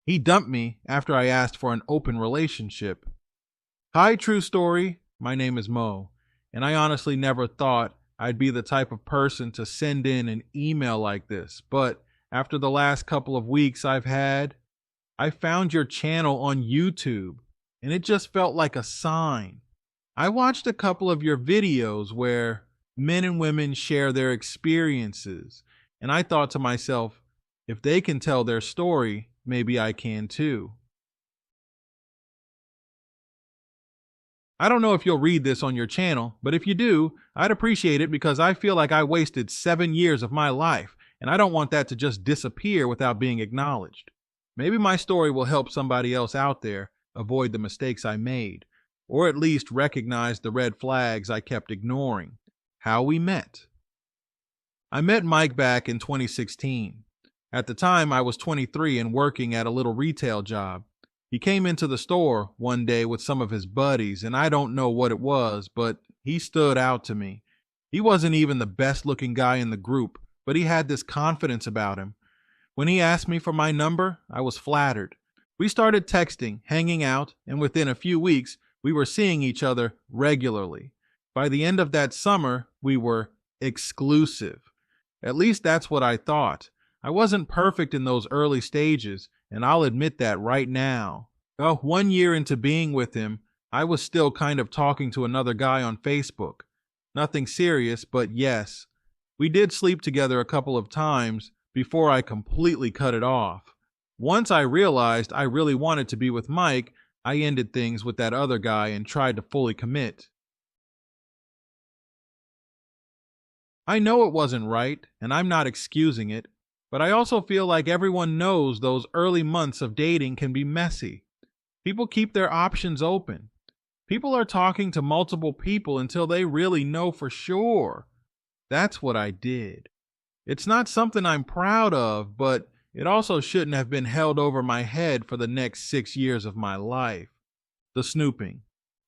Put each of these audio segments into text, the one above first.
He dumped me after I asked for an open relationship. Hi, true story. My name is Mo, and I honestly never thought I'd be the type of person to send in an email like this. But after the last couple of weeks I found your channel on YouTube, and it just felt like a sign. I watched a couple of your videos where men and women share their experiences, and I thought to myself, if they can tell their story, maybe I can too. I don't know if you'll read this on your channel, but if you do, I'd appreciate it because I feel like I wasted 7 years of my life, and I don't want that to just disappear without being acknowledged. Maybe my story will help somebody else out there avoid the mistakes I made, or at least recognize the red flags I kept ignoring. How we met. I met Mike back in 2016. At the time, I was 23 and working at a little retail job. He came into the store one day with some of his buddies, and I don't know what it was, but he stood out to me. He wasn't even the best looking guy in the group, but he had this confidence about him. When he asked me for my number, I was flattered. We started texting, hanging out, and within a few weeks, we were seeing each other regularly. By the end of that summer, we were exclusive. At least that's what I thought. I wasn't perfect in those early stages, and I'll admit that right now. Well, 1 year into being with him, I was still kind of talking to another guy on Facebook. Nothing serious, but yes, we did sleep together a couple of times before I completely cut it off. Once I realized I really wanted to be with Mike, I ended things with that other guy and tried to fully commit. I know it wasn't right, and I'm not excusing it, but I also feel like everyone knows those early months of dating can be messy. People keep their options open. People are talking to multiple people until they really know for sure. That's what I did. It's not something I'm proud of, but it also shouldn't have been held over my head for the next 6 years of my life. The snooping.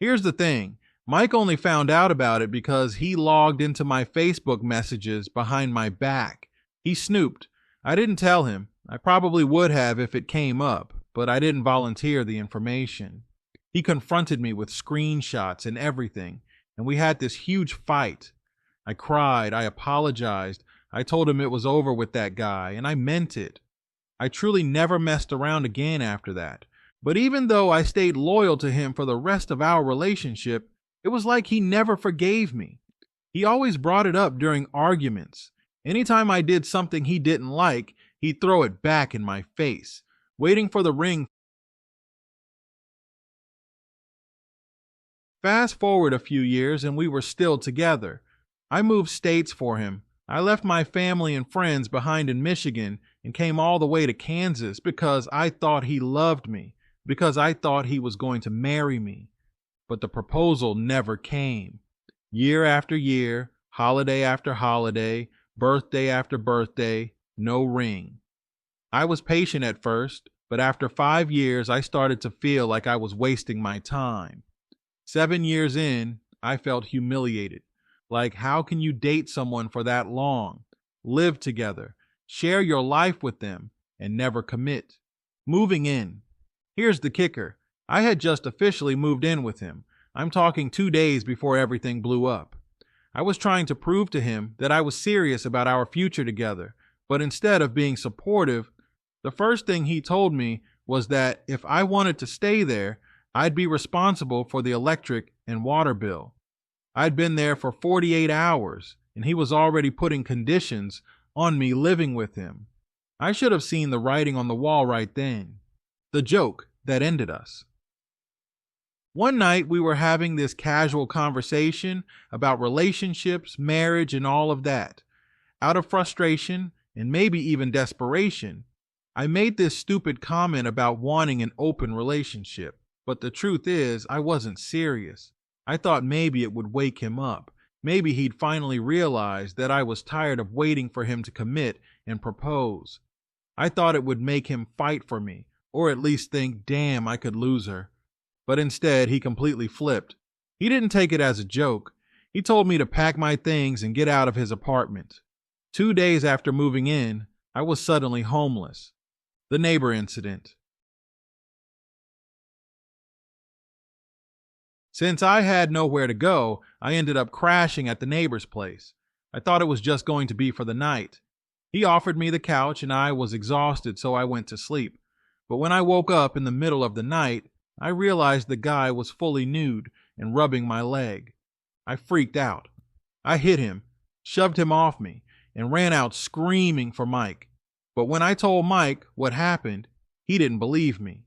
Here's the thing. Mike only found out about it because he logged into my Facebook messages behind my back. He snooped. I didn't tell him. I probably would have if it came up, but I didn't volunteer the information. He confronted me with screenshots and everything, and we had this huge fight. I cried. I apologized. I told him it was over with that guy, and I meant it. I truly never messed around again after that. But even though I stayed loyal to him for the rest of our relationship, it was like he never forgave me. He always brought it up during arguments. Anytime I did something he didn't like, he'd throw it back in my face, waiting for the ring. Fast forward a few years and we were still together. I moved states for him. I left my family and friends behind in Michigan and came all the way to Kansas because I thought he loved me, because I thought he was going to marry me. But the proposal never came. Year after year, holiday after holiday, birthday after birthday, no ring. I was patient at first, but after 5 years, I started to feel like I was wasting my time. 7 years in, I felt humiliated. Like, how can you date someone for that long, live together, share your life with them, and never commit? Moving in. Here's the kicker. I had just officially moved in with him. I'm talking 2 days before everything blew up. I was trying to prove to him that I was serious about our future together, but instead of being supportive, the first thing he told me was that if I wanted to stay there, I'd be responsible for the electric and water bill. I'd been there for 48 hours, and he was already putting conditions on me living with him. I should have seen the writing on the wall right then. The joke that ended us. One night we were having this casual conversation about relationships, marriage, and all of that. Out of frustration, and maybe even desperation, I made this stupid comment about wanting an open relationship. But the truth is, I wasn't serious. I thought maybe it would wake him up. Maybe he'd finally realize that I was tired of waiting for him to commit and propose. I thought it would make him fight for me, or at least think, damn, I could lose her. But instead, he completely flipped. He didn't take it as a joke. He told me to pack my things and get out of his apartment. 2 days after moving in, I was suddenly homeless. The neighbor incident. Since I had nowhere to go, I ended up crashing at the neighbor's place. I thought it was just going to be for the night. He offered me the couch and I was exhausted, so I went to sleep. But when I woke up in the middle of the night, I realized the guy was fully nude and rubbing my leg. I freaked out. I hit him, shoved him off me, and ran out screaming for Mike. But when I told Mike what happened, he didn't believe me.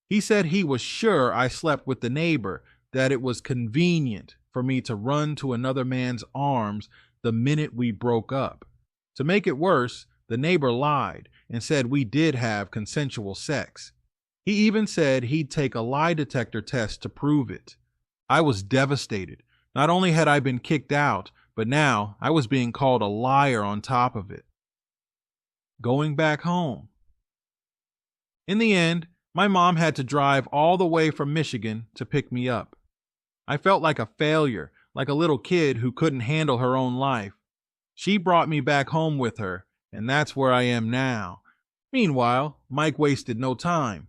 He said he was sure I slept with the neighbor, that it was convenient for me to run to another man's arms the minute we broke up. To make it worse, the neighbor lied and said we did have consensual sex. He even said he'd take a lie detector test to prove it. I was devastated. Not only had I been kicked out, but now I was being called a liar on top of it. Going back home. In the end, my mom had to drive all the way from Michigan to pick me up. I felt like a failure, like a little kid who couldn't handle her own life. She brought me back home with her, and that's where I am now. Meanwhile, Mike wasted no time.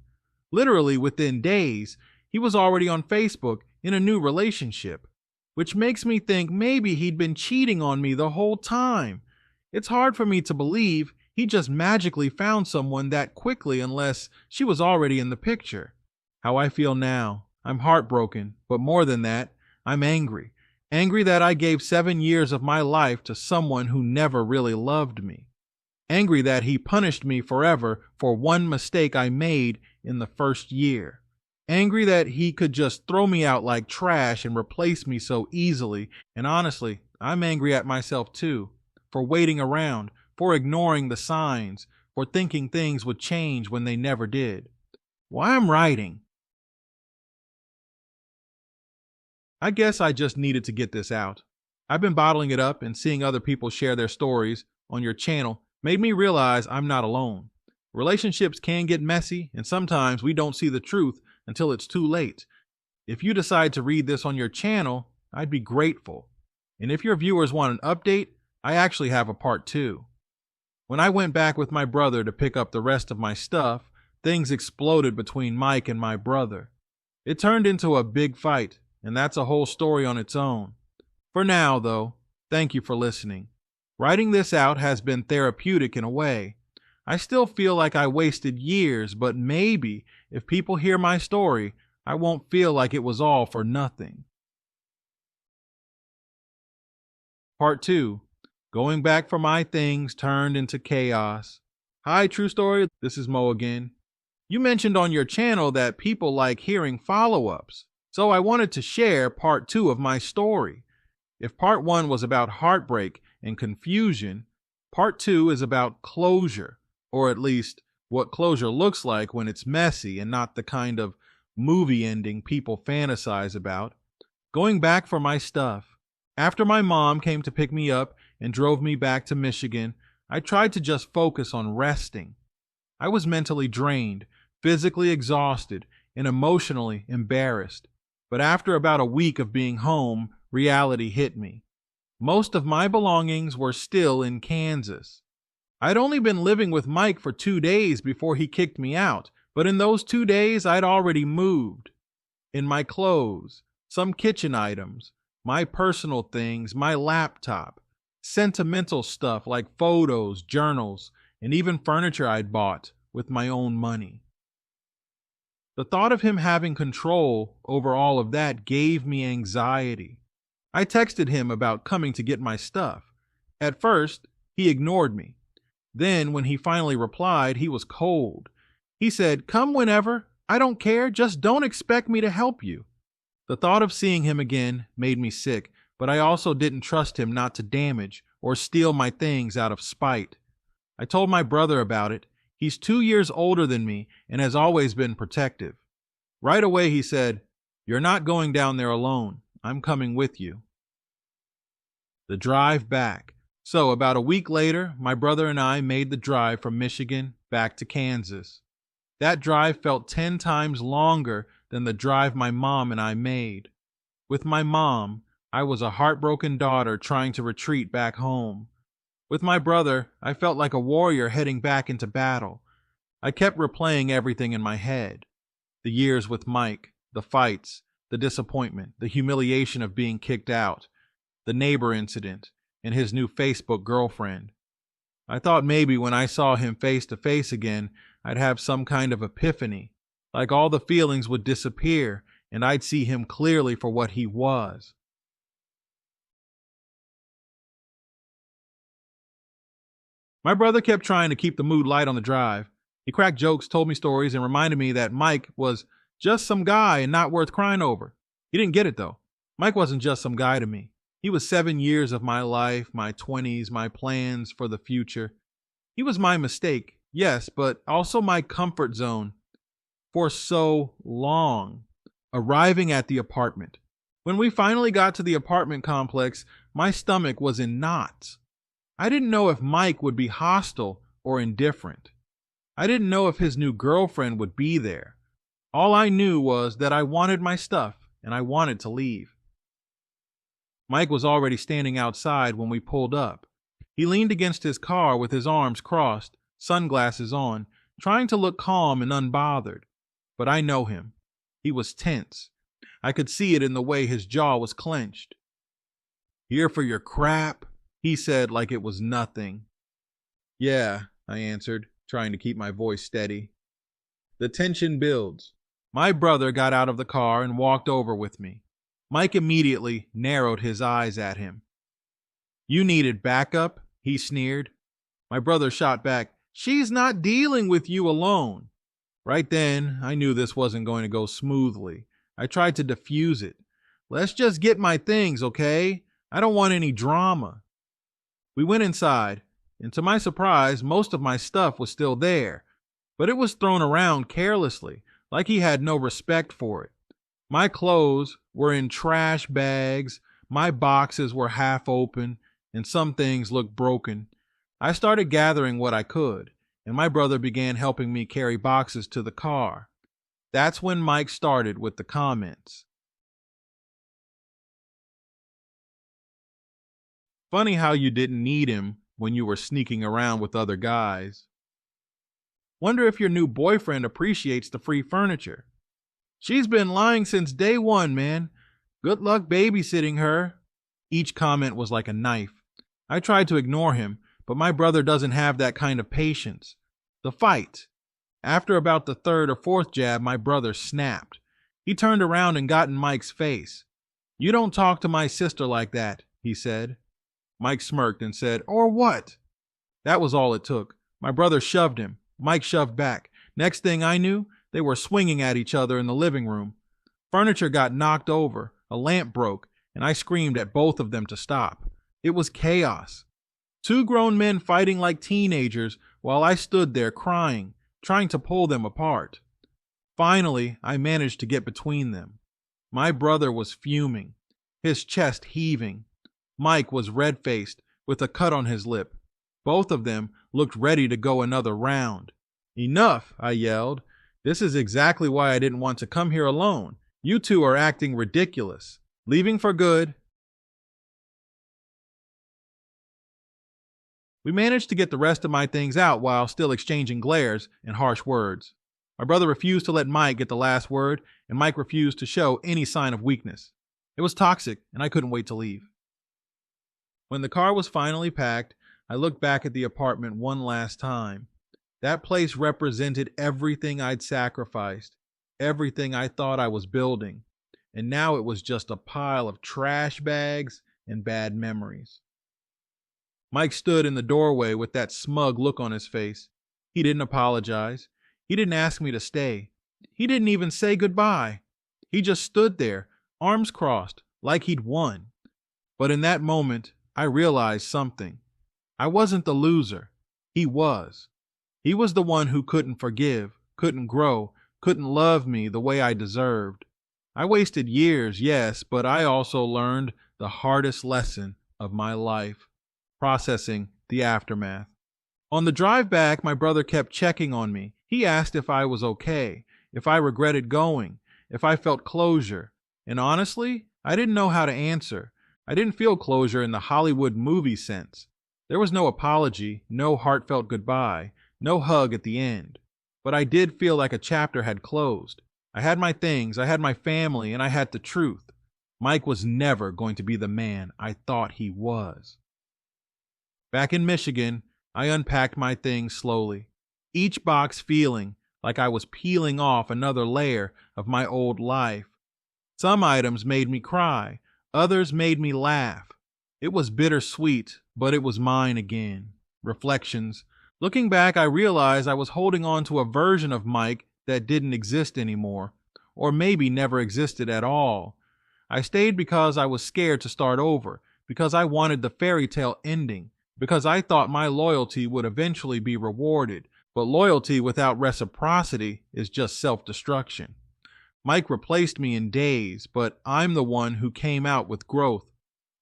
Literally within days, he was already on Facebook in a new relationship, which makes me think maybe he'd been cheating on me the whole time. It's hard for me to believe he just magically found someone that quickly unless she was already in the picture. How I feel now. I'm heartbroken, but more than that, I'm angry. Angry that I gave 7 years of my life to someone who never really loved me. Angry that he punished me forever for one mistake I made in the first year. Angry that he could just throw me out like trash and replace me so easily. And honestly, I'm angry at myself too, for waiting around, for ignoring the signs, for thinking things would change when they never did. Why I'm writing? I guess I just needed to get this out. I've been bottling it up, and seeing other people share their stories on your channel made me realize I'm not alone. Relationships can get messy, and sometimes we don't see the truth until it's too late. If you decide to read this on your channel, I'd be grateful. And if your viewers want an update, I actually have a part 2. When I went back with my brother to pick up the rest of my stuff, things exploded between Mike and my brother. It turned into a big fight, and that's a whole story on its own. For now, though, thank you for listening. Writing this out has been therapeutic in a way. I still feel like I wasted years, but maybe if people hear my story, I won't feel like it was all for nothing. Part 2. Going back for my things turned into chaos. Hi, True Story. This is Mo again. You mentioned on your channel that people like hearing follow-ups. So I wanted to share part 2 of my story. If part 1 was about heartbreak and confusion, part 2 is about closure, or at least what closure looks like when it's messy and not the kind of movie ending people fantasize about. Going back for my stuff. After my mom came to pick me up and drove me back to Michigan, I tried to just focus on resting. I was mentally drained, physically exhausted, and emotionally embarrassed. But after about a week of being home, reality hit me. Most of my belongings were still in Kansas. I'd only been living with Mike for 2 days before he kicked me out, but in those 2 days I'd already moved. In my clothes, some kitchen items, my personal things, my laptop, sentimental stuff like photos, journals, and even furniture I'd bought with my own money. The thought of him having control over all of that gave me anxiety. I texted him about coming to get my stuff. At first, he ignored me. Then, when he finally replied, he was cold. He said, "Come whenever. I don't care. Just don't expect me to help you." The thought of seeing him again made me sick, but I also didn't trust him not to damage or steal my things out of spite. I told my brother about it. He's 2 years older than me and has always been protective. Right away he said, "You're not going down there alone. I'm coming with you." The drive back. So about a week later, my brother and I made the drive from Michigan back to Kansas. That drive felt 10 times longer than the drive my mom and I made. With my mom, I was a heartbroken daughter trying to retreat back home. With my brother, I felt like a warrior heading back into battle. I kept replaying everything in my head. The years with Mike, the fights, the disappointment, the humiliation of being kicked out, the neighbor incident, and his new Facebook girlfriend. I thought maybe when I saw him face to face again, I'd have some kind of epiphany, like all the feelings would disappear and I'd see him clearly for what he was. My brother kept trying to keep the mood light on the drive. He cracked jokes, told me stories, and reminded me that Mike was just some guy and not worth crying over. He didn't get it, though. Mike wasn't just some guy to me. He was 7 years of my life, my 20s, my plans for the future. He was my mistake, yes, but also my comfort zone for so long. Arriving at the apartment. When we finally got to the apartment complex, my stomach was in knots. I didn't know if Mike would be hostile or indifferent. I didn't know if his new girlfriend would be there. All I knew was that I wanted my stuff and I wanted to leave. Mike was already standing outside when we pulled up. He leaned against his car with his arms crossed, sunglasses on, trying to look calm and unbothered. But I know him. He was tense. I could see it in the way his jaw was clenched. "Here for your crap?" he said like it was nothing. "Yeah," I answered, trying to keep my voice steady. The tension builds. My brother got out of the car and walked over with me. Mike immediately narrowed his eyes at him. "You needed backup?" he sneered. My brother shot back, "She's not dealing with you alone." Right then, I knew this wasn't going to go smoothly. I tried to diffuse it. "Let's just get my things, okay? I don't want any drama." We went inside, and to my surprise, most of my stuff was still there, but it was thrown around carelessly, like he had no respect for it. My clothes were in trash bags, my boxes were half open, and some things looked broken. I started gathering what I could, and my brother began helping me carry boxes to the car. That's when Mike started with the comments. "Funny how you didn't need him when you were sneaking around with other guys. Wonder if your new boyfriend appreciates the free furniture. She's been lying since day one, man. Good luck babysitting her." Each comment was like a knife. I tried to ignore him, but my brother doesn't have that kind of patience. The fight. After about the third or fourth jab, my brother snapped. He turned around and got in Mike's face. "You don't talk to my sister like that," he said. Mike smirked and said, "Or what?" That was all it took. My brother shoved him. Mike shoved back. Next thing I knew, they were swinging at each other in the living room. Furniture got knocked over, a lamp broke, and I screamed at both of them to stop. It was chaos. Two grown men fighting like teenagers while I stood there crying, trying to pull them apart. Finally, I managed to get between them. My brother was fuming, his chest heaving. Mike was red-faced, with a cut on his lip. Both of them looked ready to go another round. "Enough," I yelled. "This is exactly why I didn't want to come here alone. You two are acting ridiculous. Leaving for good." We managed to get the rest of my things out while still exchanging glares and harsh words. My brother refused to let Mike get the last word, and Mike refused to show any sign of weakness. It was toxic, and I couldn't wait to leave. When the car was finally packed, I looked back at the apartment one last time. That place represented everything I'd sacrificed, everything I thought I was building, and now it was just a pile of trash bags and bad memories. Mike stood in the doorway with that smug look on his face. He didn't apologize. He didn't ask me to stay. He didn't even say goodbye. He just stood there, arms crossed, like he'd won. But in that moment, I realized something. I wasn't the loser. He was. He was the one who couldn't forgive, couldn't grow, couldn't love me the way I deserved. I wasted years, yes, but I also learned the hardest lesson of my life. Processing the aftermath. On the drive back, my brother kept checking on me. He asked if I was okay, if I regretted going, if I felt closure. And honestly, I didn't know how to answer. I didn't feel closure in the Hollywood movie sense. There was no apology, no heartfelt goodbye, no hug at the end. But I did feel like a chapter had closed. I had my things, I had my family, and I had the truth. Mike was never going to be the man I thought he was. Back in Michigan, I unpacked my things slowly, each box feeling like I was peeling off another layer of my old life. Some items made me cry, others made me laugh. It was bittersweet, but it was mine again. Reflections. Looking back, I realized I was holding on to a version of Mike that didn't exist anymore, or maybe never existed at all. I stayed because I was scared to start over, because I wanted the fairy tale ending, because I thought my loyalty would eventually be rewarded, but loyalty without reciprocity is just self-destruction. Mike replaced me in days, but I'm the one who came out with growth.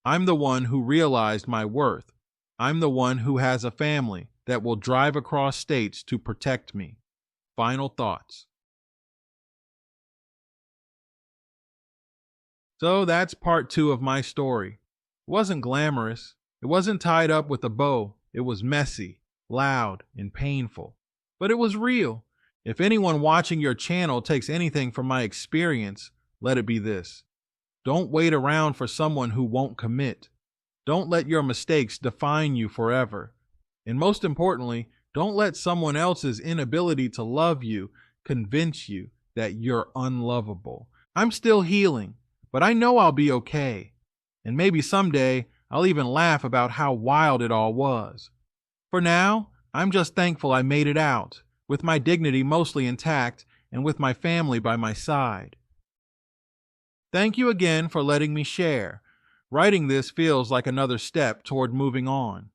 I'm the one who realized my worth. I'm the one who has a family that will drive across states to protect me. Final thoughts. So that's part 2 of my story. It wasn't glamorous. It wasn't tied up with a bow. It was messy, loud, and painful. But it was real. If anyone watching your channel takes anything from my experience, let it be this. Don't wait around for someone who won't commit. Don't let your mistakes define you forever. And most importantly, don't let someone else's inability to love you convince you that you're unlovable. I'm still healing, but I know I'll be okay. And maybe someday I'll even laugh about how wild it all was. For now, I'm just thankful I made it out, with my dignity mostly intact and with my family by my side. Thank you again for letting me share. Writing this feels like another step toward moving on.